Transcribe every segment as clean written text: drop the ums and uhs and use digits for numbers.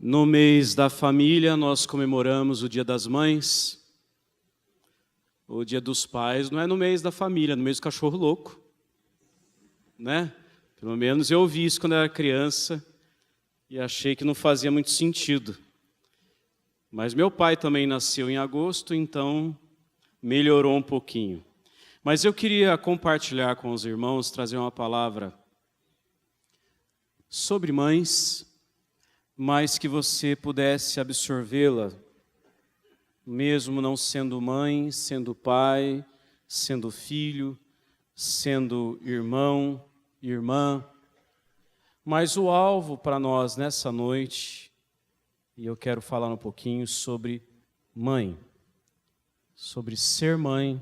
No mês da família, nós comemoramos o Dia das Mães. O Dia dos Pais não é no mês da família, é no mês do cachorro louco, né? Pelo menos eu ouvi isso quando era criança e achei que não fazia muito sentido. Mas meu pai também nasceu em agosto, então melhorou um pouquinho. Mas eu queria compartilhar com os irmãos, trazer uma palavra sobre mães, mas que você pudesse absorvê-la, mesmo não sendo mãe, sendo pai, sendo filho, sendo irmão, irmã. Mas o alvo para nós nessa noite, e eu quero falar um pouquinho sobre mãe, sobre ser mãe,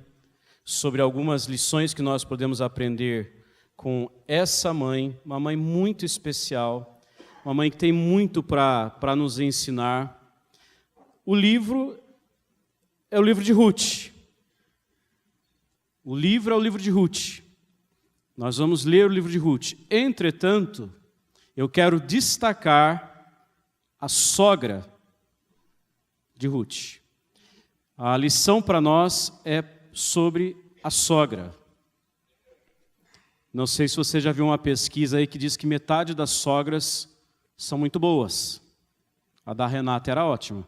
sobre algumas lições que nós podemos aprender com essa mãe, uma mãe muito especial, uma mãe que tem muito para nos ensinar. O livro é o livro de Ruth. O livro é o livro de Ruth. Nós vamos ler o livro de Ruth. Entretanto, eu quero destacar a sogra de Ruth. A lição para nós é sobre a sogra. Não sei se você já viu uma pesquisa aí que diz que metade das sogras são muito boas. A da Renata era ótima.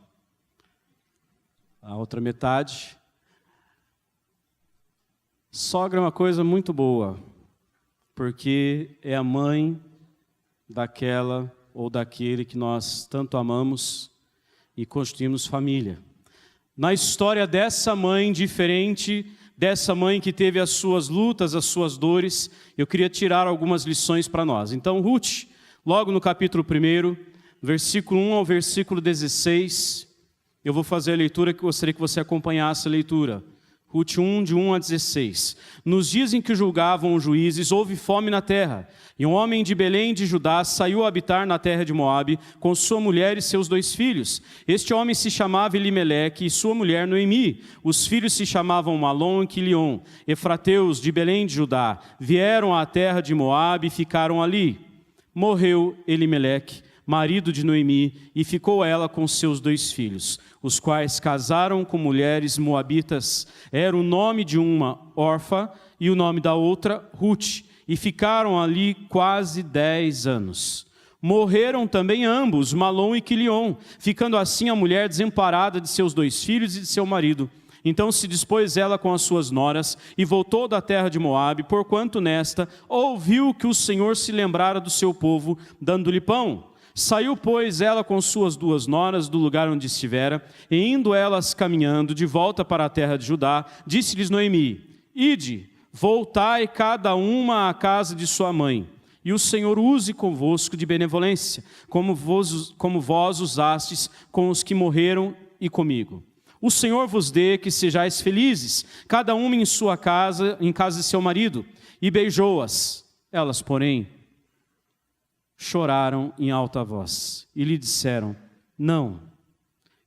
A outra metade. Sogra é uma coisa muito boa, porque é a mãe daquela ou daquele que nós tanto amamos e constituímos família. Na história dessa mãe diferente, dessa mãe que teve as suas lutas, as suas dores, eu queria tirar algumas lições para nós. Então, Ruth, logo no capítulo 1, versículo 1 ao versículo 16, eu vou fazer a leitura que gostaria que você acompanhasse a leitura. Ruth 1, de 1 a 16. Nos dias em que julgavam os juízes, houve fome na terra, e um homem de Belém de Judá saiu a habitar na terra de Moabe, com sua mulher e seus 2 filhos. Este homem se chamava Elimeleque, e sua mulher Noemi. Os filhos se chamavam Malom e Quilion. Efrateus de Belém de Judá vieram à terra de Moabe e ficaram ali. Morreu Elimeleque, marido de Noemi, e ficou ela com seus 2 filhos, os quais casaram com mulheres moabitas. Era o nome de uma Orfa e o nome da outra Ruth, e ficaram ali quase 10 anos. Morreram também ambos, Malom e Quilion, ficando assim a mulher desamparada de seus 2 filhos e de seu marido. Então se dispôs ela com as suas noras e voltou da terra de Moabe, porquanto nesta ouviu que o Senhor se lembrara do seu povo, dando-lhe pão. Saiu, pois, ela com suas 2 noras do lugar onde estivera, e indo elas caminhando de volta para a terra de Judá, disse-lhes Noemi: Ide, voltai cada uma à casa de sua mãe, e o Senhor use convosco de benevolência, como vós usastes com os que morreram e comigo. O Senhor vos dê que sejais felizes, cada uma em sua casa, em casa de seu marido. E beijou-as. Elas, porém, choraram em alta voz e lhe disseram: Não,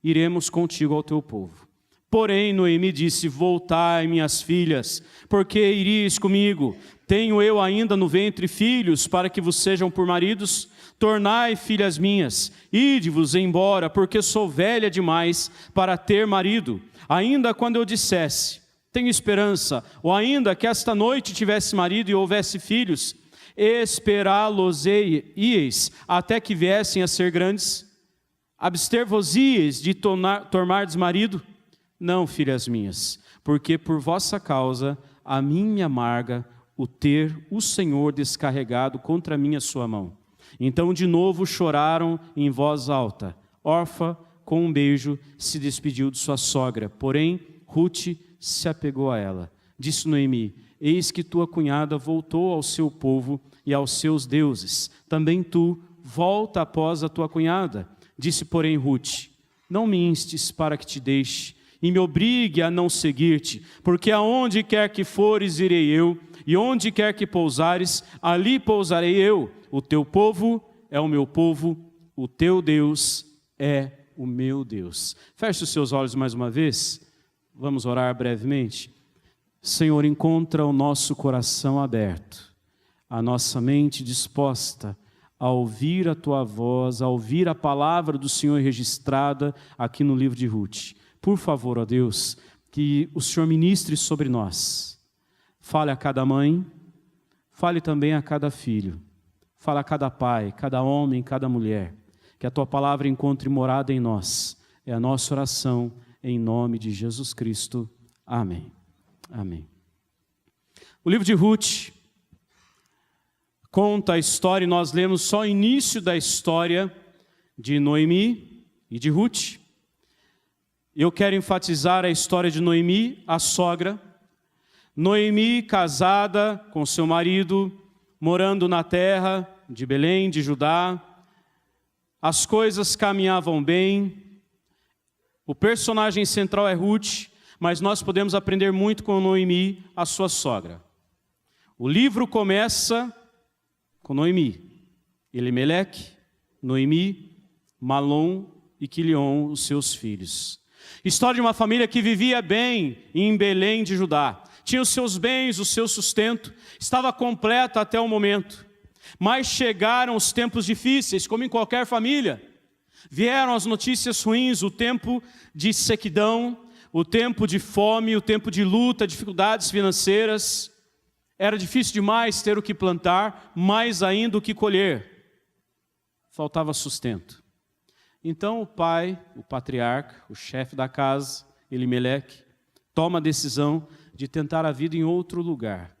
iremos contigo ao teu povo. Porém Noemi disse: Voltai, minhas filhas, porque iríeis comigo? Tenho eu ainda no ventre filhos para que vos sejam por maridos? Tornai, filhas minhas, ide-vos embora, porque sou velha demais para ter marido. Ainda quando eu dissesse: Tenho esperança, ou ainda que esta noite tivesse marido e houvesse filhos, esperá-los-eis até que viessem a ser grandes? Abster-vos-eis de tomardes marido? Não, filhas minhas, porque por vossa causa a mim me amarga o ter o Senhor descarregado contra mim a sua mão. Então de novo choraram em voz alta. Orfa, com um beijo, se despediu de sua sogra, porém Ruth se apegou a ela. Disse Noemi: Eis que tua cunhada voltou ao seu povo e aos seus deuses. Também tu, volta após a tua cunhada. Disse, porém, Ruth: Não me instes para que te deixe e me obrigue a não seguir-te, porque aonde quer que fores, irei eu, e onde quer que pousares, ali pousarei eu. O teu povo é o meu povo, o teu Deus é o meu Deus. Feche os seus olhos mais uma vez. Vamos orar brevemente. Senhor, encontra o nosso coração aberto, a nossa mente disposta a a ouvir a tua voz, a ouvir a palavra do Senhor registrada aqui no livro de Ruth. Por favor, ó Deus, que o Senhor ministre sobre nós. Fale a cada mãe, fale também a cada filho. Fale a cada pai, cada homem, cada mulher. Que a tua palavra encontre morada em nós. É a nossa oração em nome de Jesus Cristo. Amém. Amém. O livro de Ruth conta a história, e nós lemos só o início da história de Noemi e de Ruth. Eu quero enfatizar a história de Noemi, a sogra. Noemi, casada com seu marido, morando na terra de Belém, de Judá. As coisas caminhavam bem. O personagem central é Ruth, mas nós podemos aprender muito com Noemi, a sua sogra. O livro começa com Noemi, Elimeleque, Noemi, Malom e Quilion, os seus filhos. História de uma família que vivia bem em Belém de Judá. Tinha os seus bens, o seu sustento, estava completa até o momento. Mas chegaram os tempos difíceis, como em qualquer família. Vieram as notícias ruins, o tempo de sequidão, o tempo de fome, o tempo de luta, dificuldades financeiras. Era difícil demais ter o que plantar, mais ainda o que colher. Faltava sustento. Então o pai, o patriarca, o chefe da casa, Elimeleque, toma a decisão de tentar a vida em outro lugar.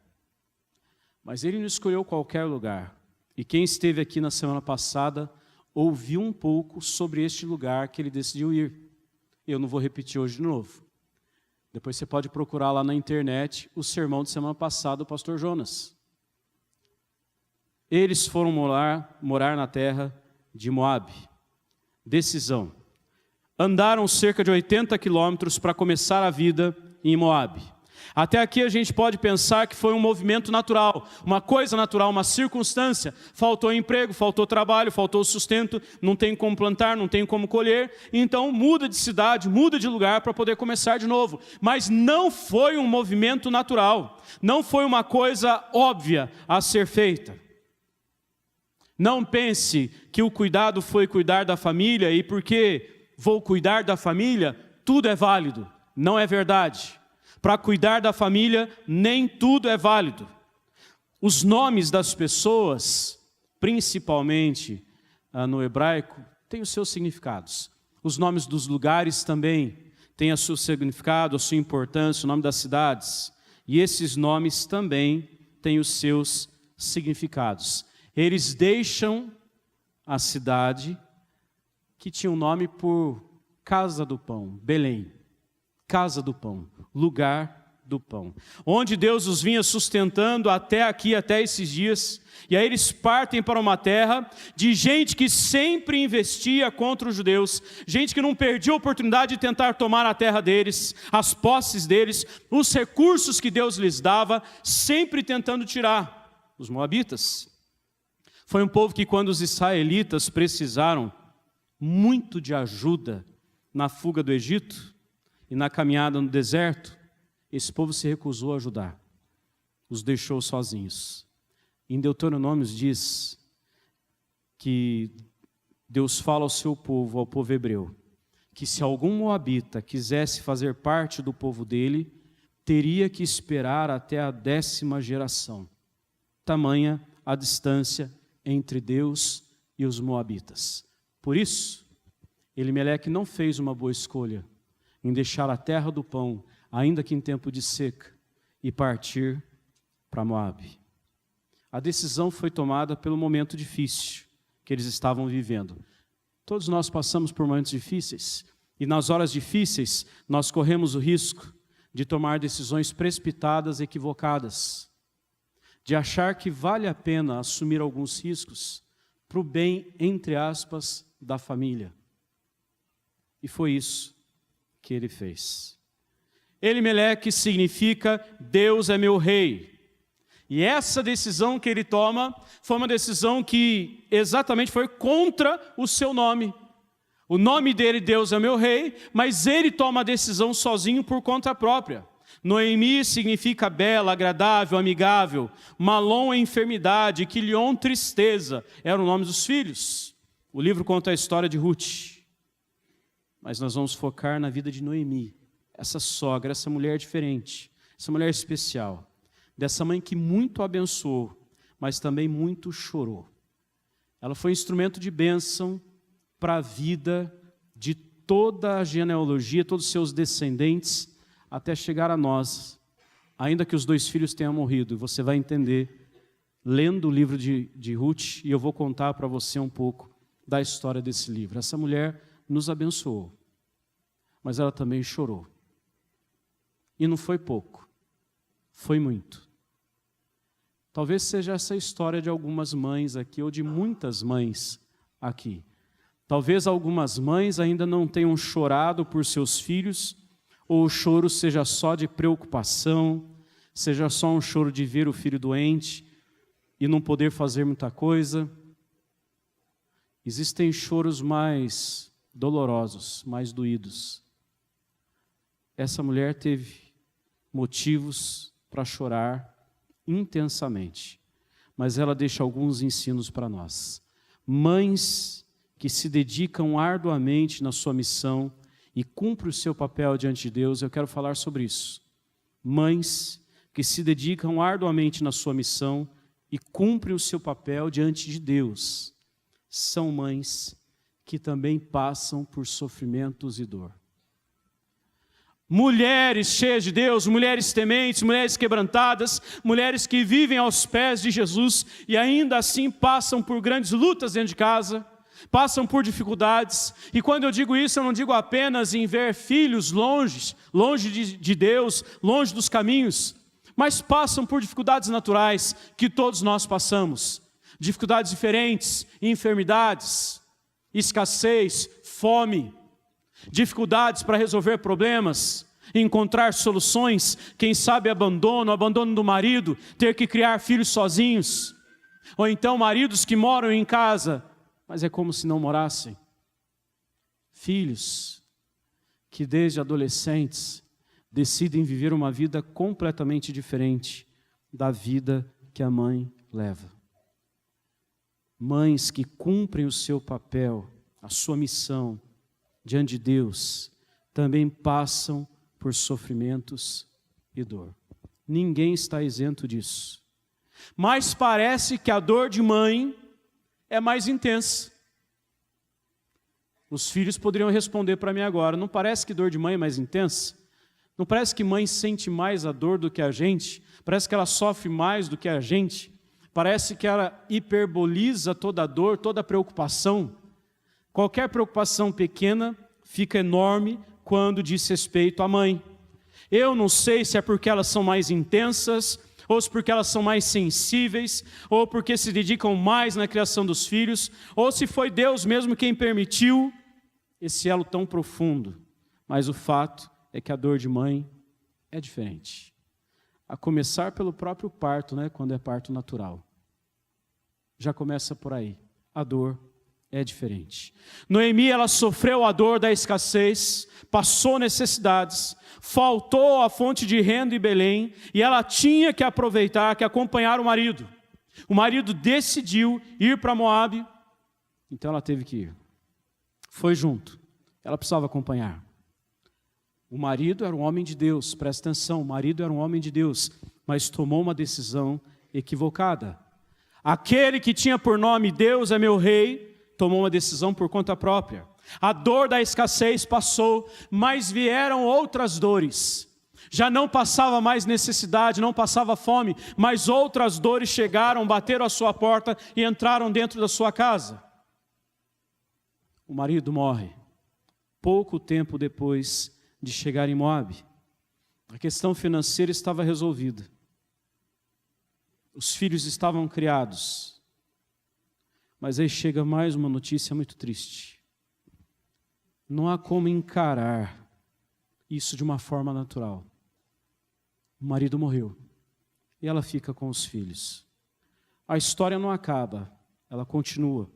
Mas ele não escolheu qualquer lugar. E quem esteve aqui na semana passada ouviu um pouco sobre este lugar que ele decidiu ir. Eu não vou repetir hoje de novo. Depois você pode procurar lá na internet o sermão de semana passada do pastor Jonas. Eles foram morar na terra de Moabe. Decisão. Andaram cerca de 80 quilômetros para começar a vida em Moabe. Até aqui a gente pode pensar que foi um movimento natural, uma coisa natural, uma circunstância. Faltou emprego, faltou trabalho, faltou sustento, não tem como plantar, não tem como colher. Então muda de cidade, muda de lugar para poder começar de novo. Mas não foi um movimento natural, não foi uma coisa óbvia a ser feita. Não pense que o cuidado foi cuidar da família e porque vou cuidar da família, tudo é válido. Não é verdade. Para cuidar da família, nem tudo é válido. Os nomes das pessoas, principalmente no hebraico, têm os seus significados. Os nomes dos lugares também têm o seu significado, a sua importância, o nome das cidades. E esses nomes também têm os seus significados. Eles deixam a cidade que tinha um nome por Casa do Pão, Belém. Casa do Pão, lugar do pão. Onde Deus os vinha sustentando até aqui, até esses dias. E aí eles partem para uma terra de gente que sempre investia contra os judeus. Gente que não perdia a oportunidade de tentar tomar a terra deles, as posses deles, os recursos que Deus lhes dava, sempre tentando tirar. Os moabitas. Foi um povo que quando os israelitas precisaram muito de ajuda na fuga do Egito, e na caminhada no deserto, esse povo se recusou a ajudar. Os deixou sozinhos. Em Deuteronômio diz que Deus fala ao seu povo, ao povo hebreu, que se algum moabita quisesse fazer parte do povo dele, teria que esperar até a 10ª geração. Tamanha a distância entre Deus e os moabitas. Por isso, Elimeleque não fez uma boa escolha em deixar a terra do pão, ainda que em tempo de seca, e partir para Moabe. A decisão foi tomada pelo momento difícil que eles estavam vivendo. Todos nós passamos por momentos difíceis, e nas horas difíceis nós corremos o risco de tomar decisões precipitadas, equivocadas, de achar que vale a pena assumir alguns riscos para o bem, entre aspas, da família. E foi isso que ele fez. Elimeleque significa Deus é meu rei. E essa decisão que ele toma foi uma decisão que exatamente foi contra o seu nome. O nome dele, Deus é meu rei, mas ele toma a decisão sozinho por conta própria. Noemi significa bela, agradável, amigável. Malom é enfermidade, Quilion tristeza. Eram os nomes dos filhos. O livro conta a história de Ruth. Mas nós vamos focar na vida de Noemi. Essa sogra, essa mulher diferente, essa mulher especial. Dessa mãe que muito abençoou, mas também muito chorou. Ela foi instrumento de bênção para a vida de toda a genealogia, todos os seus descendentes, até chegar a nós, ainda que os 2 filhos tenham morrido. Você vai entender, lendo o livro de Ruth, e eu vou contar para você um pouco da história desse livro. Essa mulher nos abençoou, mas ela também chorou. E não foi pouco, foi muito. Talvez seja essa a história de algumas mães aqui, ou de muitas mães aqui. Talvez algumas mães ainda não tenham chorado por seus filhos, ou o choro seja só de preocupação, seja só um choro de ver o filho doente e não poder fazer muita coisa. Existem choros mais dolorosos, mais doídos. Essa mulher teve motivos para chorar intensamente, mas ela deixa alguns ensinos para nós. Mães que se dedicam arduamente na sua missão e cumprem o seu papel diante de Deus, eu quero falar sobre isso. Mães que se dedicam arduamente na sua missão e cumprem o seu papel diante de Deus, são mães que também passam por sofrimentos e dor. Mulheres cheias de Deus, mulheres tementes, mulheres quebrantadas, mulheres que vivem aos pés de Jesus e ainda assim passam por grandes lutas dentro de casa, passam por dificuldades. E quando eu digo isso, eu não digo apenas em ver filhos longe de Deus, longe dos caminhos, mas passam por dificuldades naturais que todos nós passamos. Dificuldades diferentes, enfermidades, escassez, fome, dificuldades para resolver problemas, encontrar soluções, quem sabe abandono do marido, ter que criar filhos sozinhos, ou então maridos que moram em casa, mas é como se não morassem. Filhos que desde adolescentes decidem viver uma vida completamente diferente da vida que a mãe leva. Mães que cumprem o seu papel, a sua missão diante de Deus, também passam por sofrimentos e dor. Ninguém está isento disso. Mas parece que a dor de mãe é mais intensa. Os filhos poderiam responder para mim agora, não parece que dor de mãe é mais intensa? Não parece que mãe sente mais a dor do que a gente? Parece que ela sofre mais do que a gente? Parece que ela hiperboliza toda a dor, toda a preocupação. Qualquer preocupação pequena fica enorme quando diz respeito à mãe. Eu não sei se é porque elas são mais intensas, ou se porque elas são mais sensíveis, ou porque se dedicam mais na criação dos filhos, ou se foi Deus mesmo quem permitiu esse elo tão profundo. Mas o fato é que a dor de mãe é diferente. A começar pelo próprio parto, quando é parto natural. Já começa por aí. A dor é diferente. Noemi, ela sofreu a dor da escassez, passou necessidades, faltou a fonte de renda em Belém, e ela tinha que aproveitar, que acompanhar o marido. O marido decidiu ir para Moabe, então ela teve que ir. Foi junto, ela precisava acompanhar. O marido era um homem de Deus, presta atenção, o marido era um homem de Deus, mas tomou uma decisão equivocada. Aquele que tinha por nome Deus é meu rei, tomou uma decisão por conta própria. A dor da escassez passou, mas vieram outras dores. Já não passava mais necessidade, não passava fome, mas outras dores chegaram, bateram à sua porta e entraram dentro da sua casa. O marido morre, pouco tempo depois de chegar em Moabe. A questão financeira estava resolvida. Os filhos estavam criados. Mas aí chega mais uma notícia muito triste. Não há como encarar isso de uma forma natural. O marido morreu e ela fica com os filhos. A história não acaba, ela continua.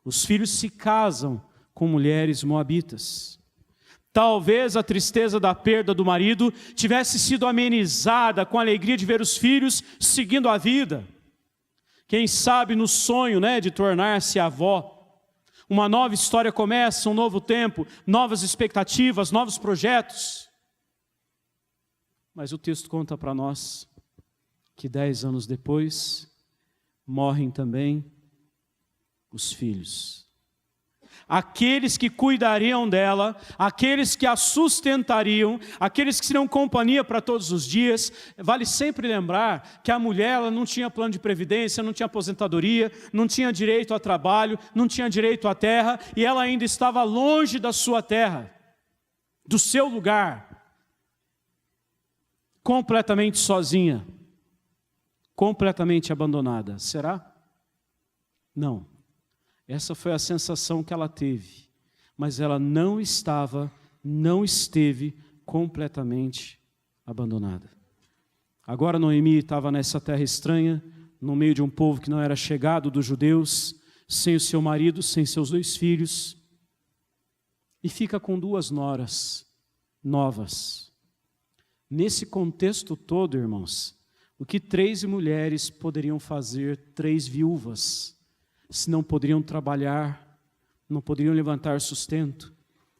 Os filhos se casam com mulheres moabitas. Talvez a tristeza da perda do marido tivesse sido amenizada com a alegria de ver os filhos seguindo a vida. Quem sabe no sonho, de tornar-se avó. Uma nova história começa, um novo tempo, novas expectativas, novos projetos. Mas o texto conta para nós que 10 anos depois, morrem também os filhos. Aqueles que cuidariam dela, aqueles que a sustentariam, aqueles que seriam companhia para todos os dias. Vale sempre lembrar que a mulher ela não tinha plano de previdência, não tinha aposentadoria, não tinha direito a trabalho, não tinha direito à terra, e ela ainda estava longe da sua terra, do seu lugar, completamente sozinha, completamente abandonada. Será? Não. Essa foi a sensação que ela teve, mas ela não esteve completamente abandonada. Agora Noemi estava nessa terra estranha, no meio de um povo que não era chegado dos judeus, sem o seu marido, sem seus 2 filhos, e fica com 2 noras novas. Nesse contexto todo, irmãos, o que 3 mulheres poderiam fazer, 3 viúvas, se não poderiam trabalhar, não poderiam levantar sustento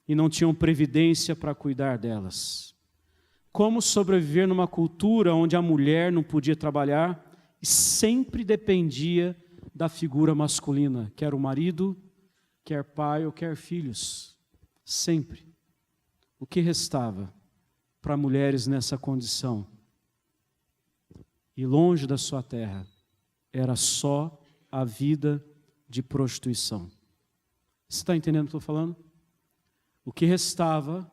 e não tinham previdência para cuidar delas? Como sobreviver numa cultura onde a mulher não podia trabalhar e sempre dependia da figura masculina, quer o marido, quer pai ou quer filhos? Sempre. O que restava para mulheres nessa condição? E longe da sua terra, era só a vida de prostituição. Você está entendendo o que eu estou falando? O que restava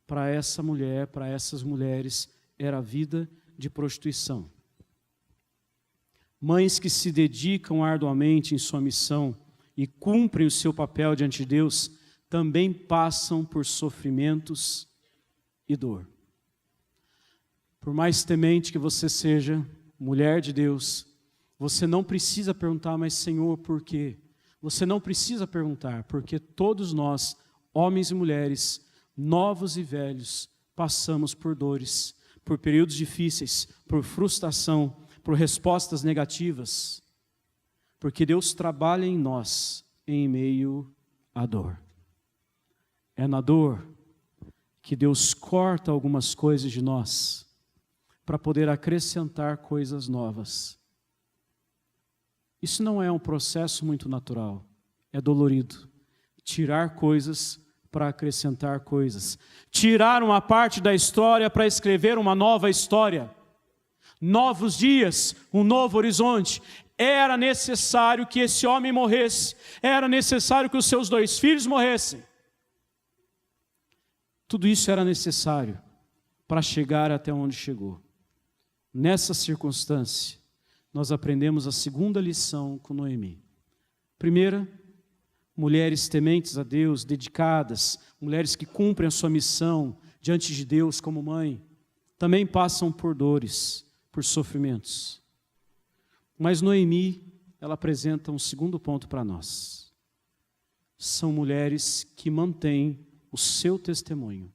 para essa mulher, para essas mulheres, era a vida de prostituição. Mães que se dedicam arduamente em sua missão e cumprem o seu papel diante de Deus, também passam por sofrimentos e dor. Por mais temente que você seja, mulher de Deus, você não precisa perguntar, mas Senhor, por quê? Você não precisa perguntar, porque todos nós, homens e mulheres, novos e velhos, passamos por dores, por períodos difíceis, por frustração, por respostas negativas, porque Deus trabalha em nós em meio à dor. É na dor que Deus corta algumas coisas de nós, para poder acrescentar coisas novas. Isso não é um processo muito natural, é dolorido. Tirar coisas para acrescentar coisas. Tirar uma parte da história para escrever uma nova história. Novos dias, um novo horizonte. Era necessário que esse homem morresse. Era necessário que os seus 2 filhos morressem. Tudo isso era necessário para chegar até onde chegou. Nessa circunstância, nós aprendemos a segunda lição com Noemi. Primeira, mulheres tementes a Deus, dedicadas, mulheres que cumprem a sua missão diante de Deus como mãe, também passam por dores, por sofrimentos. Mas Noemi, ela apresenta um segundo ponto para nós. São mulheres que mantêm o seu testemunho,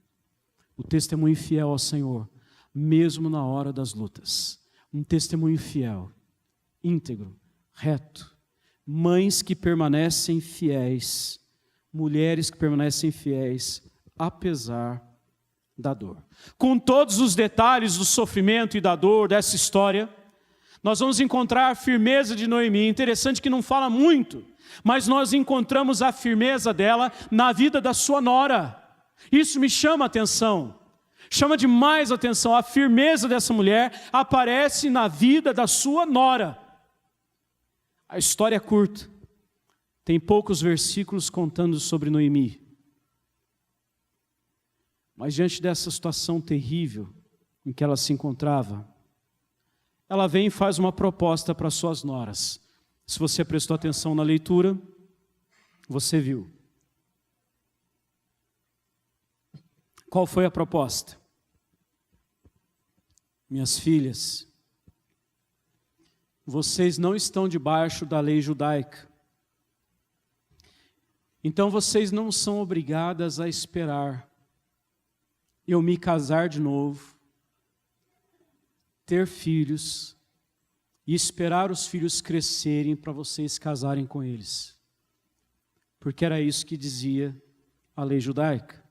o testemunho fiel ao Senhor, mesmo na hora das lutas. Um testemunho fiel, íntegro, reto. Mães que permanecem fiéis, mulheres que permanecem fiéis, apesar da dor. Com todos os detalhes do sofrimento e da dor dessa história, nós vamos encontrar a firmeza de Noemi. Interessante que não fala muito, mas nós encontramos a firmeza dela na vida da sua nora. Isso me chama a atenção. Chama demais a atenção. A firmeza dessa mulher aparece na vida da sua nora. A história é curta. Tem poucos versículos contando sobre Noemi. Mas diante dessa situação terrível em que ela se encontrava, ela vem e faz uma proposta para suas noras. Se você prestou atenção na leitura, você viu. Qual foi a proposta? Minhas filhas, vocês não estão debaixo da lei judaica. Então vocês não são obrigadas a esperar eu me casar de novo, ter filhos e esperar os filhos crescerem para vocês casarem com eles. Porque era isso que dizia a lei judaica.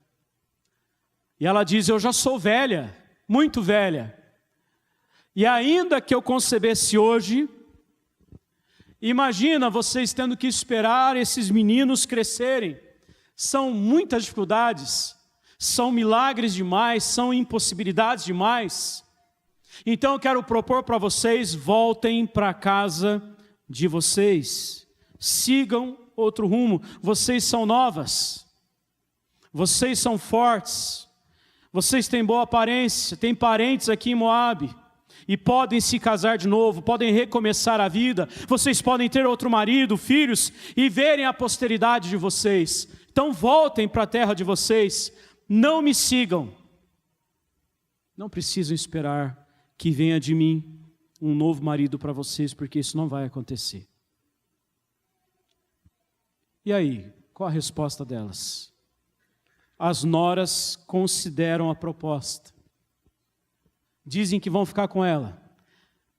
E ela diz, eu já sou velha, muito velha. E ainda que eu concebesse hoje, imagina vocês tendo que esperar esses meninos crescerem. São muitas dificuldades, são milagres demais, são impossibilidades demais. Então eu quero propor para vocês, voltem para a casa de vocês. Sigam outro rumo. Vocês são novas. Vocês são fortes. Vocês têm boa aparência, têm parentes aqui em Moabe. E podem se casar de novo, podem recomeçar a vida. Vocês podem ter outro marido, filhos, e verem a posteridade de vocês. Então voltem para a terra de vocês. Não me sigam. Não precisam esperar que venha de mim um novo marido para vocês, porque isso não vai acontecer. E aí, qual a resposta delas? As noras consideram a proposta. Dizem que vão ficar com ela.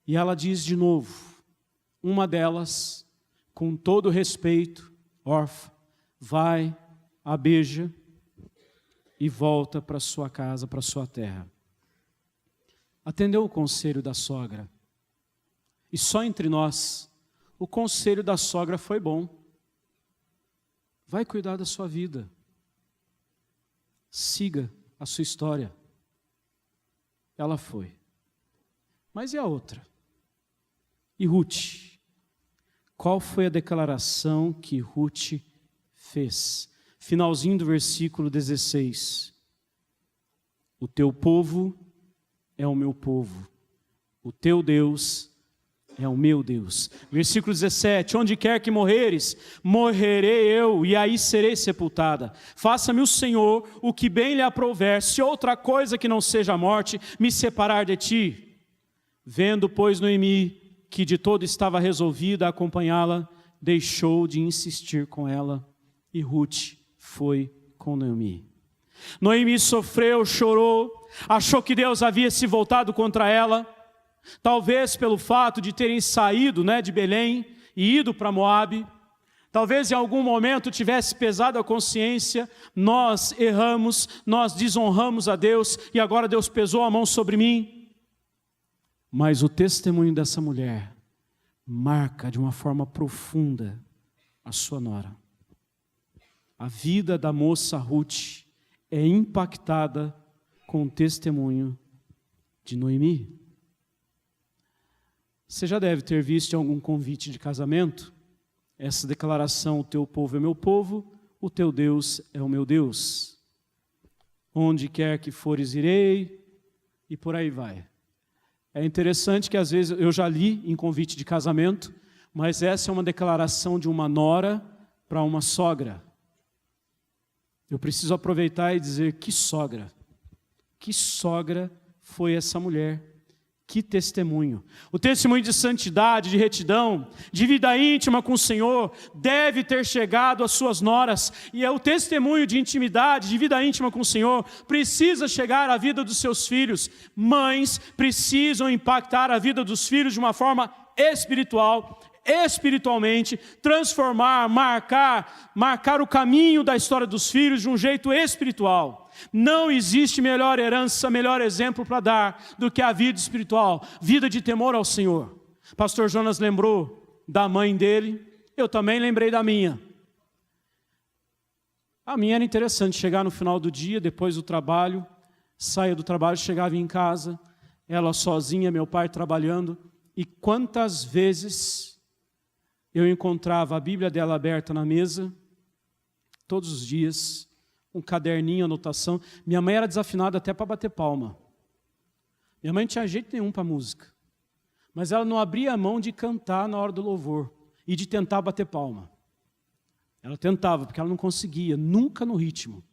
E ela diz de novo, uma delas, com todo respeito, órfã, vai, a beija e volta para sua casa, para sua terra. Atendeu o conselho da sogra. E só entre nós, o conselho da sogra foi bom. Vai cuidar da sua vida. Siga a sua história. Ela foi. Mas e a outra? E Ruth? Qual foi a declaração que Ruth fez? Finalzinho do versículo 16. O teu povo é o meu povo. O teu Deus é o meu Deus. Versículo 17. Onde quer que morreres, morrerei eu, e aí serei sepultada. Faça-me o Senhor o que bem lhe aprouver, se outra coisa que não seja a morte me separar de ti. Vendo, pois, Noemi, que de todo estava resolvida a acompanhá-la, deixou de insistir com ela, e Ruth foi com Noemi. Noemi sofreu, chorou, achou que Deus havia se voltado contra ela, talvez pelo fato de terem saído, de Belém e ido para Moabe. Talvez em algum momento tivesse pesado a consciência, nós erramos, nós desonramos a Deus e agora Deus pesou a mão sobre mim. Mas o testemunho dessa mulher marca de uma forma profunda a sua nora. A vida da moça Ruth é impactada com o testemunho de Noemi. Você já deve ter visto em algum convite de casamento essa declaração, o teu povo é meu povo, o teu Deus é o meu Deus. Onde quer que fores irei, e por aí vai. É interessante que às vezes eu já li em convite de casamento, mas essa é uma declaração de uma nora para uma sogra. Eu preciso aproveitar e dizer, que sogra foi essa mulher, que testemunho. O testemunho de santidade, de retidão, de vida íntima com o Senhor, deve ter chegado às suas noras, e é o testemunho de intimidade, de vida íntima com o Senhor, precisa chegar à vida dos seus filhos. Mães precisam impactar a vida dos filhos de uma forma espiritual, espiritualmente, transformar, marcar o caminho da história dos filhos de um jeito espiritual. Não existe melhor herança, melhor exemplo para dar do que a vida espiritual, vida de temor ao Senhor. Pastor Jonas lembrou da mãe dele, eu também lembrei da minha. A minha era interessante, chegar no final do dia, depois do trabalho, saía do trabalho, chegava em casa, ela sozinha, meu pai trabalhando, e quantas vezes eu encontrava a Bíblia dela aberta na mesa, todos os dias, um caderninho, anotação. Minha mãe era desafinada até para bater palma. Minha mãe não tinha jeito nenhum para música. Mas ela não abria a mão de cantar na hora do louvor e de tentar bater palma. Ela tentava, porque ela não conseguia, nunca no ritmo.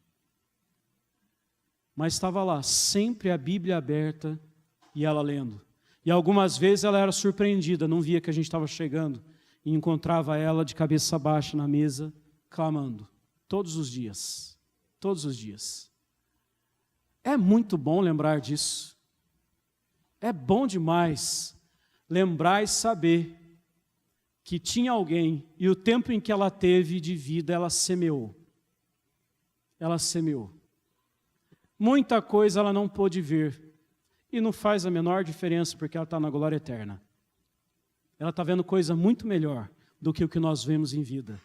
Mas estava lá, sempre a Bíblia aberta e ela lendo. E algumas vezes ela era surpreendida, não via que a gente estava chegando e encontrava ela de cabeça baixa na mesa, clamando, todos os dias. Todos os dias. É muito bom lembrar disso. É bom demais lembrar e saber que tinha alguém, e o tempo em que ela teve de vida, ela semeou. Ela semeou. Muita coisa ela não pôde ver, e não faz a menor diferença, porque ela está na glória eterna. Ela está vendo coisa muito melhor do que o que nós vemos em vida.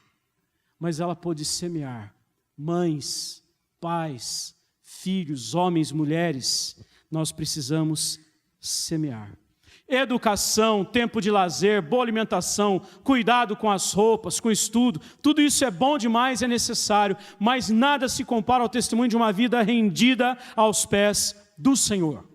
Mas ela pôde semear. Mães, pais, filhos, homens, mulheres, nós precisamos semear. Educação, tempo de lazer, boa alimentação, cuidado com as roupas, com o estudo, tudo isso é bom demais, é necessário, mas nada se compara ao testemunho de uma vida rendida aos pés do Senhor.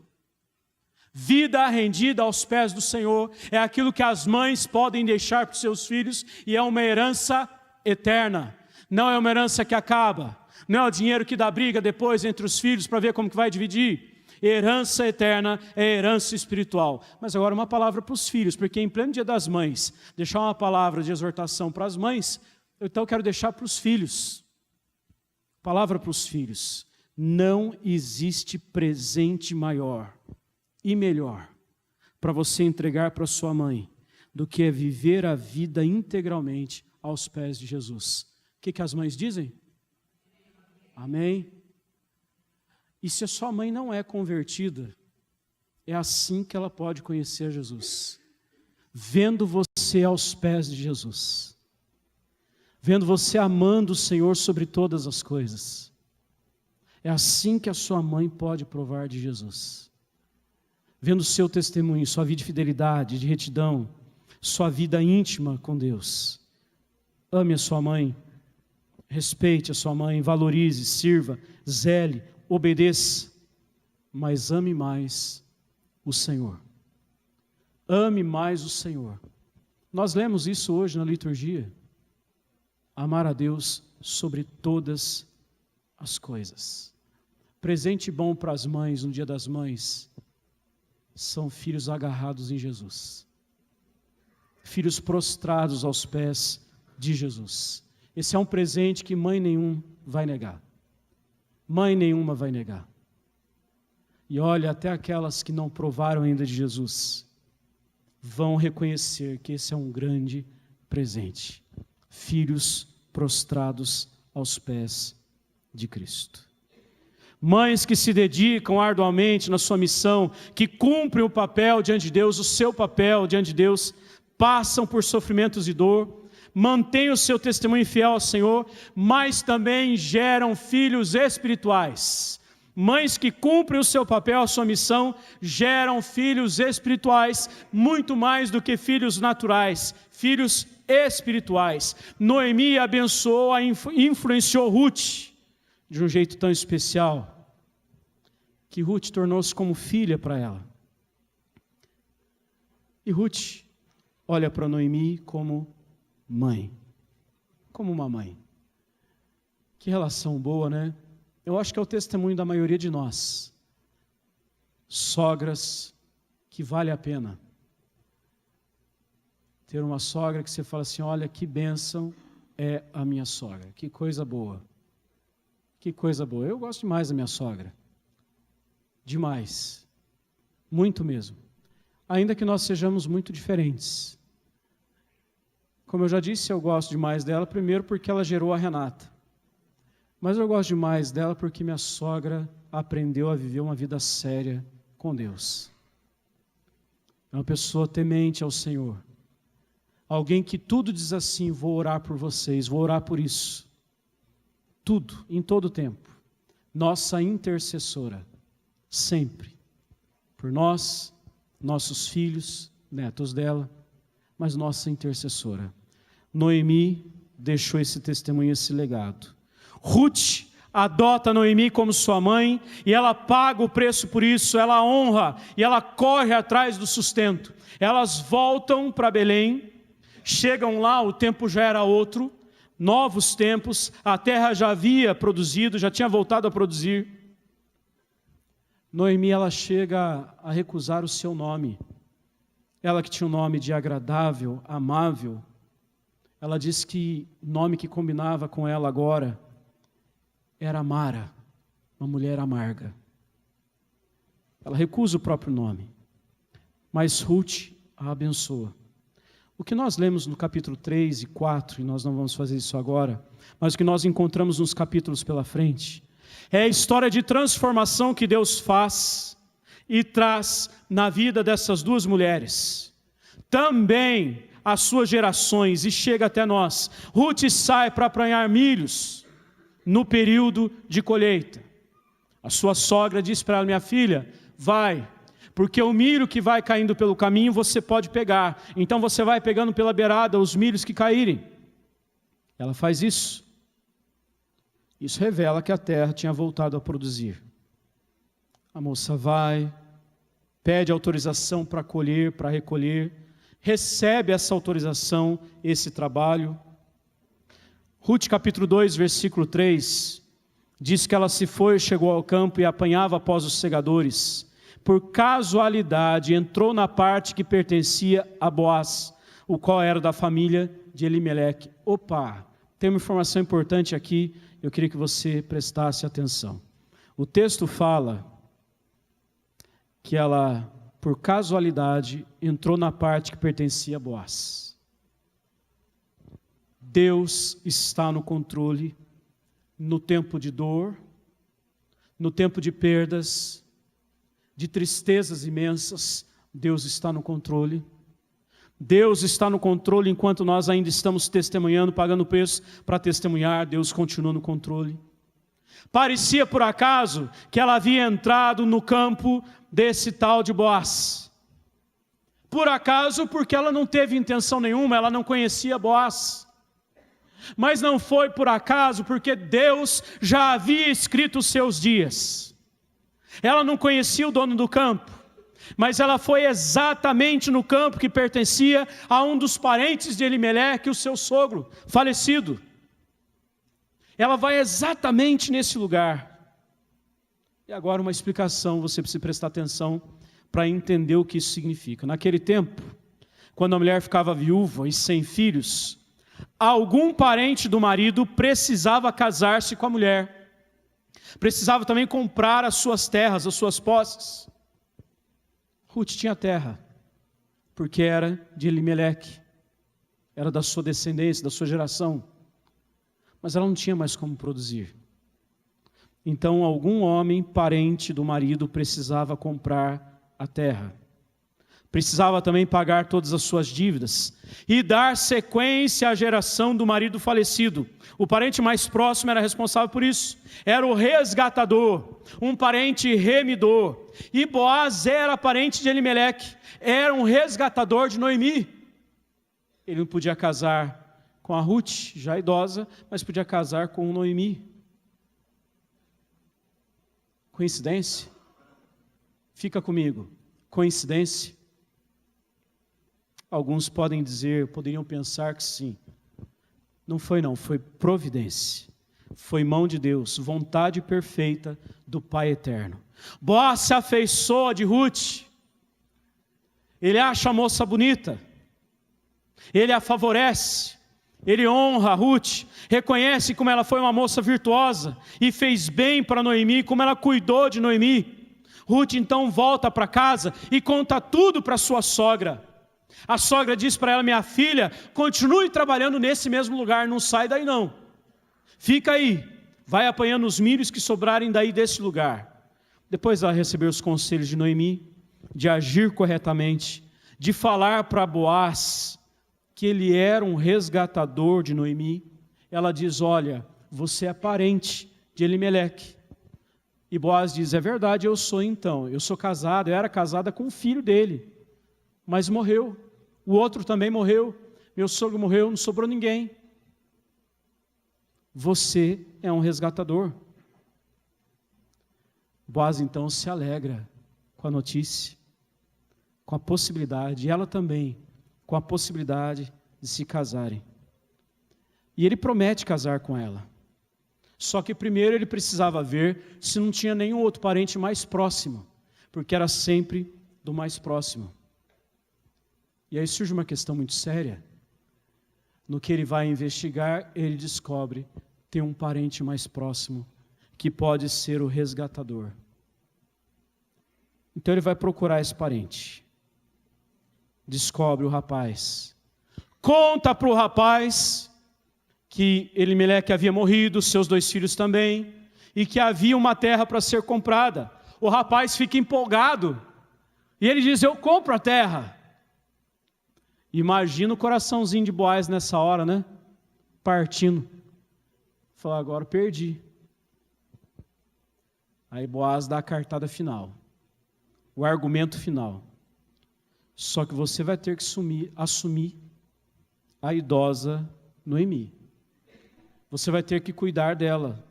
Vida rendida aos pés do Senhor é aquilo que as mães podem deixar para os seus filhos e é uma herança eterna, não é uma herança que acaba, não é o dinheiro que dá briga depois entre os filhos para ver como que vai dividir. Herança eterna é herança espiritual. Mas agora uma palavra para os filhos, porque em pleno dia das mães, deixar uma palavra de exortação para as mães, então eu quero deixar para os filhos. Palavra para os filhos. Não existe presente maior e melhor para você entregar para sua mãe do que é viver a vida integralmente aos pés de Jesus. O que as mães dizem? Amém? E se a sua mãe não é convertida, é assim que ela pode conhecer Jesus. Vendo você aos pés de Jesus. Vendo você amando o Senhor sobre todas as coisas. É assim que a sua mãe pode provar de Jesus. Vendo o seu testemunho, sua vida de fidelidade, de retidão, sua vida íntima com Deus. Ame a sua mãe, respeite a sua mãe, valorize, sirva, zele, obedeça, mas ame mais o Senhor. Ame mais o Senhor. Nós lemos isso hoje na liturgia. Amar a Deus sobre todas as coisas. Presente bom para as mães no Dia das Mães são filhos agarrados em Jesus. Filhos prostrados aos pés de Jesus. Esse é um presente que mãe nenhuma vai negar. Mãe nenhuma vai negar. E olha, até aquelas que não provaram ainda de Jesus vão reconhecer que esse é um grande presente. Filhos prostrados aos pés de Cristo. Mães que se dedicam arduamente na sua missão, que cumprem o papel diante de Deus, o seu papel diante de Deus, passam por sofrimentos e dor, mantêm o seu testemunho fiel ao Senhor, mas também geram filhos espirituais. Mães que cumprem o seu papel, a sua missão, geram filhos espirituais, muito mais do que filhos naturais, filhos espirituais. Noemi abençoou, influenciou Ruth, de um jeito tão especial, que Ruth tornou-se como filha para ela. E Ruth olha para Noemi como mãe, como uma mãe. Que relação boa, né? Eu acho que é o testemunho da maioria de nós. Sogras que vale a pena. Ter uma sogra que você fala assim, olha que bênção é a minha sogra. Que coisa boa. Que coisa boa. Eu gosto demais da minha sogra. Demais. Muito mesmo. Ainda que nós sejamos muito diferentes. Como eu já disse, eu gosto demais dela, primeiro porque ela gerou a Renata. Mas eu gosto demais dela porque minha sogra aprendeu a viver uma vida séria com Deus. É uma pessoa temente ao Senhor. Alguém que tudo diz assim, vou orar por vocês, vou orar por isso. Tudo, em todo o tempo. Nossa intercessora, sempre. Por nós, nossos filhos, netos dela, mas nossa intercessora. Noemi deixou esse testemunho, esse legado. Ruth adota Noemi como sua mãe e ela paga o preço por isso, ela honra e ela corre atrás do sustento. Elas voltam para Belém, chegam lá, o tempo já era outro, novos tempos, a terra já havia produzido, já tinha voltado a produzir. Noemi, ela chega a recusar o seu nome. Ela que tinha um nome de agradável, amável, ela disse que o nome que combinava com ela agora era Mara, uma mulher amarga. Ela recusa o próprio nome. Mas Ruth a abençoa. O que nós lemos no capítulo 3 e 4, e nós não vamos fazer isso agora, mas o que nós encontramos nos capítulos pela frente, é a história de transformação que Deus faz e traz na vida dessas duas mulheres. Também as suas gerações, e chega até nós. Ruth sai para apanhar milhos no período de colheita. A sua sogra diz para ela: minha filha, vai, porque o milho que vai caindo pelo caminho você pode pegar. Então você vai pegando pela beirada os milhos que caírem. Ela faz isso. Isso revela que a terra tinha voltado a produzir. A moça vai, pede autorização para colher, para recolher, recebe essa autorização, esse trabalho. Ruth capítulo 2, versículo 3, diz que ela se foi, chegou ao campo e apanhava após os segadores. Por casualidade, entrou na parte que pertencia a Boaz, o qual era da família de Elimeleque. Opa, tem uma informação importante aqui, eu queria que você prestasse atenção. O texto fala que ela, por casualidade, entrou na parte que pertencia a Boaz. Deus está no controle, no tempo de dor, no tempo de perdas, de tristezas imensas. Deus está no controle. Deus está no controle enquanto nós ainda estamos testemunhando, pagando preço para testemunhar. Deus continua no controle. Parecia por acaso que ela havia entrado no campo desse tal de Boaz. Por acaso, porque ela não teve intenção nenhuma, ela não conhecia Boaz. Mas não foi por acaso, porque Deus já havia escrito os seus dias. Ela não conhecia o dono do campo, mas ela foi exatamente no campo que pertencia a um dos parentes de Elimeleque, o seu sogro falecido. Ela vai exatamente nesse lugar. E agora uma explicação, você precisa prestar atenção para entender o que isso significa. Naquele tempo, quando a mulher ficava viúva e sem filhos, algum parente do marido precisava casar-se com a mulher. Precisava também comprar as suas terras, as suas posses. Ruth tinha terra, porque era de Elimeleque, era da sua descendência, da sua geração. Mas ela não tinha mais como produzir. Então algum homem, parente do marido, precisava comprar a terra. Precisava também pagar todas as suas dívidas e dar sequência à geração do marido falecido. O parente mais próximo era responsável por isso. Era o resgatador, um parente remidor. E Boaz era parente de Elimeleque, era um resgatador de Noemi. Ele não podia casar com a Ruth, já idosa, mas podia casar com Noemi. Coincidência? Fica comigo. Coincidência? Alguns poderiam pensar que sim. Não, foi providência. Foi mão de Deus, vontade perfeita do Pai eterno. Boaz se afeiçoa de Ruth. Ele acha a moça bonita. Ele a favorece. Ele honra a Ruth. Reconhece como ela foi uma moça virtuosa e fez bem para Noemi, como ela cuidou de Noemi. Ruth então volta para casa e conta tudo para sua sogra. A sogra diz para ela: minha filha, continue trabalhando nesse mesmo lugar, não sai daí não. Fica aí, vai apanhando os milhos que sobrarem daí desse lugar. Depois ela recebeu os conselhos de Noemi, de agir corretamente, de falar para Boaz que ele era um resgatador de Noemi. Ela diz: olha, você é parente de Elimeleque. E Boaz diz: é verdade, eu sou então, eu sou casada, eu era casada com o filho dele, mas morreu. O outro também morreu, meu sogro morreu, não sobrou ninguém. Você é um resgatador. Boaz então se alegra com a notícia, com a possibilidade, e ela também, com a possibilidade de se casarem. E ele promete casar com ela. Só que primeiro ele precisava ver se não tinha nenhum outro parente mais próximo, porque era sempre do mais próximo. E aí surge uma questão muito séria. No que ele vai investigar, ele descobre: tem um parente mais próximo, que pode ser o resgatador. Então ele vai procurar esse parente. Descobre o rapaz. Conta para o rapaz que Elimeleque havia morrido, seus 2 filhos também, e que havia uma terra para ser comprada. O rapaz fica empolgado. E ele diz, eu compro a terra. Imagina o coraçãozinho de Boaz nessa hora, né? Partindo. Fala, agora perdi. Aí Boaz dá a cartada final. O argumento final. Só que você vai ter que assumir a idosa Noemi. Você vai ter que cuidar dela,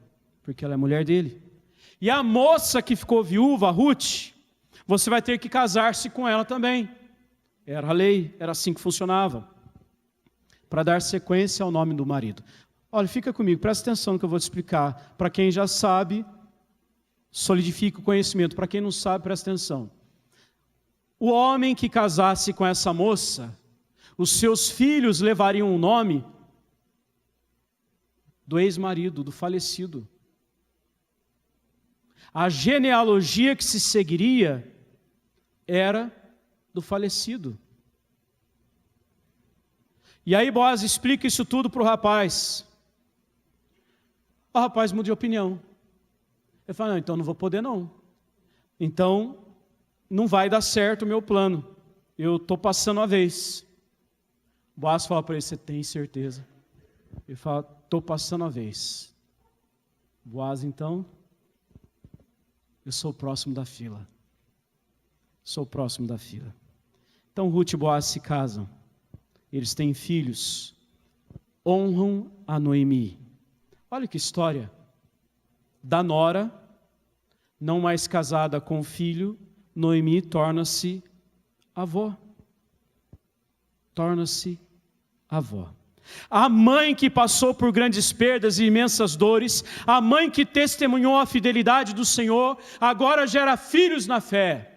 porque ela é mulher dele. E a moça que ficou viúva, Ruth, você vai ter que casar-se com ela também. Era a lei, era assim que funcionava. Para dar sequência ao nome do marido. Olha, fica comigo, presta atenção no que eu vou te explicar. Para quem já sabe, solidifica o conhecimento. Para quem não sabe, presta atenção. O homem que casasse com essa moça, os seus filhos levariam o nome do ex-marido, do falecido. A genealogia que se seguiria era do falecido. E aí Boaz explica isso tudo para o rapaz. O rapaz muda de opinião. Ele fala, não, então não vou poder não. Então não vai dar certo o meu plano. Eu estou passando a vez. Boaz fala para ele, você tem certeza? Ele fala, estou passando a vez. Boaz, então, eu sou o próximo da fila. Sou o próximo da fila. Então Ruth e Boaz se casam. Eles têm filhos. Honram a Noemi. Olha que história. Da nora, não mais casada com o filho, Noemi torna-se avó. Torna-se avó. A mãe que passou por grandes perdas e imensas dores, a mãe que testemunhou a fidelidade do Senhor, agora gera filhos na fé.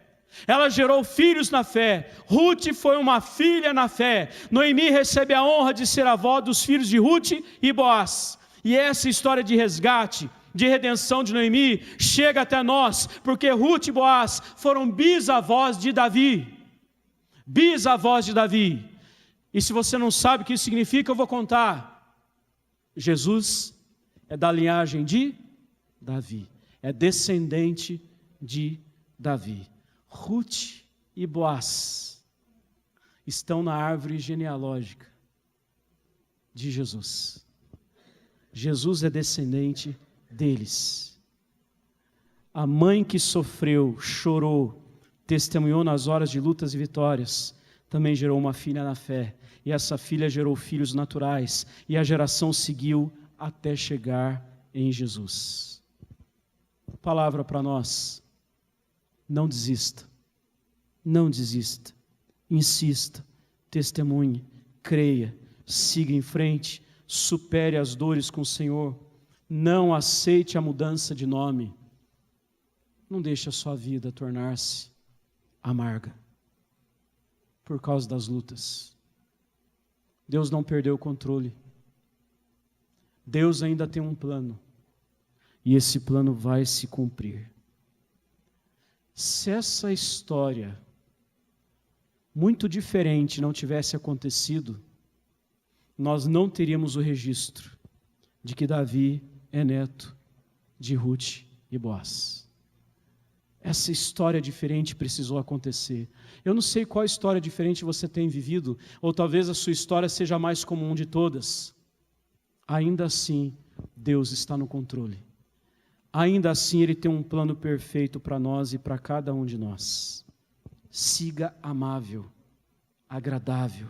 Ela gerou filhos na fé. Ruth foi uma filha na fé. Noemi recebe a honra de ser avó dos filhos de Ruth e Boaz. E essa história de resgate, de redenção de Noemi, chega até nós, porque Ruth e Boaz foram bisavós de Davi. Bisavós de Davi. E se você não sabe o que isso significa, eu vou contar. Jesus é da linhagem de Davi. É descendente de Davi. Ruth e Boaz estão na árvore genealógica de Jesus. Jesus é descendente deles. A mãe que sofreu, chorou, testemunhou nas horas de lutas e vitórias, também gerou uma filha na fé. E essa filha gerou filhos naturais. E a geração seguiu até chegar em Jesus. Palavra para nós. Não desista. Não desista. Insista. Testemunhe. Creia. Siga em frente. Supere as dores com o Senhor. Não aceite a mudança de nome. Não deixe a sua vida tornar-se amarga por causa das lutas. Deus não perdeu o controle. Deus ainda tem um plano. E esse plano vai se cumprir. Se essa história muito diferente não tivesse acontecido, nós não teríamos o registro de que Davi é neto de Ruth e Boaz. Essa história diferente precisou acontecer. Eu não sei qual história diferente você tem vivido, ou talvez a sua história seja a mais comum de todas. Ainda assim, Deus está no controle. Ainda assim, Ele tem um plano perfeito para nós e para cada um de nós. Siga amável, agradável.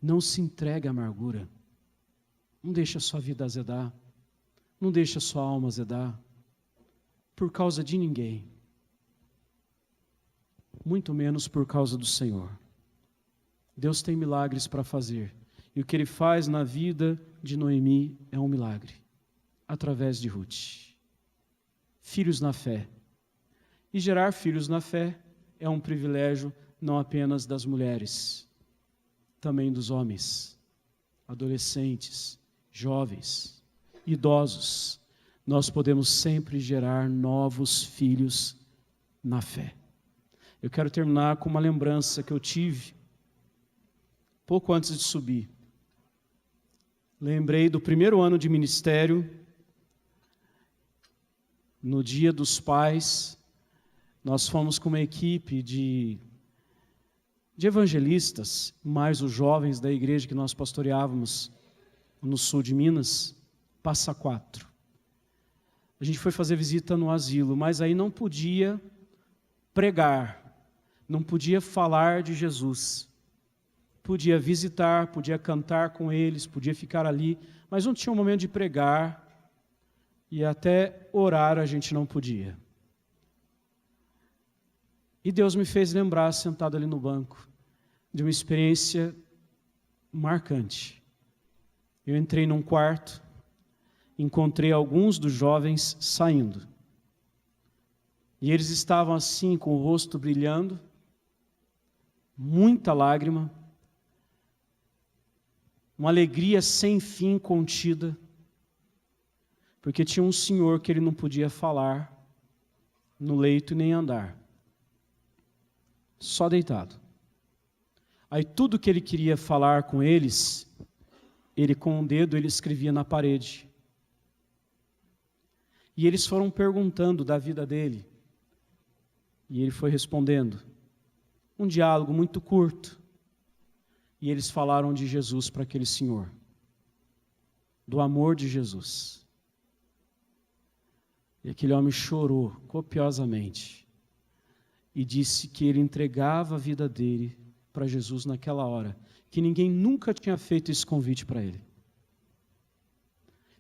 Não se entregue à amargura. Não deixe a sua vida azedar. Não deixe a sua alma azedar. Por causa de ninguém. Muito menos por causa do Senhor. Deus tem milagres para fazer. E o que Ele faz na vida de Noemi é um milagre. Através de Ruth. Filhos na fé. E gerar filhos na fé é um privilégio não apenas das mulheres, também dos homens, adolescentes, jovens, idosos. Nós podemos sempre gerar novos filhos na fé. Eu quero terminar com uma lembrança que eu tive pouco antes de subir. Lembrei do primeiro ano de ministério, no Dia dos Pais, nós fomos com uma equipe de evangelistas, mais os jovens da igreja que nós pastoreávamos no sul de Minas, Passa Quatro. A gente foi fazer visita no asilo, mas aí não podia pregar, não podia falar de Jesus. Podia visitar, podia cantar com eles, podia ficar ali, mas não tinha um momento de pregar e até orar a gente não podia. E Deus me fez lembrar, sentado ali no banco, de uma experiência marcante. Eu entrei num quarto, encontrei alguns dos jovens saindo. E eles estavam assim, com o rosto brilhando, muita lágrima, uma alegria sem fim contida, porque tinha um senhor que ele não podia falar no leito e nem andar, só deitado. Aí tudo que ele queria falar com eles, ele com um dedo ele escrevia na parede. E eles foram perguntando da vida dele, e ele foi respondendo. Um diálogo muito curto. E eles falaram de Jesus para aquele senhor, do amor de Jesus. E aquele homem chorou copiosamente e disse que ele entregava a vida dele para Jesus naquela hora, que ninguém nunca tinha feito esse convite para ele.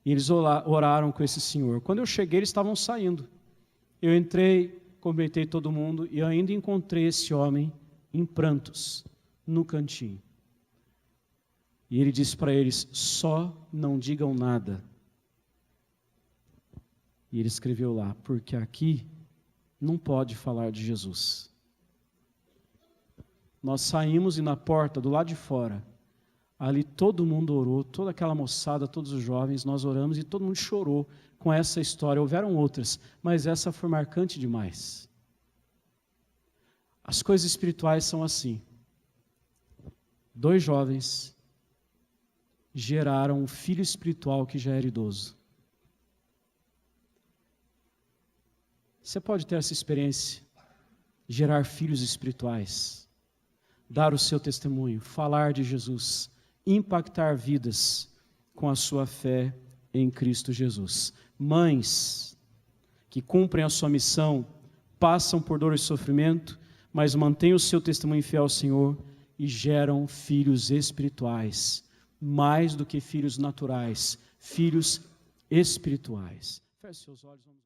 E eles oraram com esse senhor. Quando eu cheguei, eles estavam saindo. Eu entrei, cumprimentei todo mundo e eu ainda encontrei esse homem em prantos, no cantinho. E ele disse para eles, só não digam nada. E ele escreveu lá, porque aqui não pode falar de Jesus. Nós saímos e na porta, do lado de fora, ali todo mundo orou, toda aquela moçada, todos os jovens, nós oramos e todo mundo chorou com essa história. Houveram outras, mas essa foi marcante demais. As coisas espirituais são assim. 2 jovens geraram um filho espiritual que já era idoso. Você pode ter essa experiência, gerar filhos espirituais, dar o seu testemunho, falar de Jesus, impactar vidas com a sua fé em Cristo Jesus. Mães que cumprem a sua missão, passam por dor e sofrimento, mas mantêm o seu testemunho fiel ao Senhor e geram filhos espirituais, mais do que filhos naturais, filhos espirituais. Feche seus olhos, vamos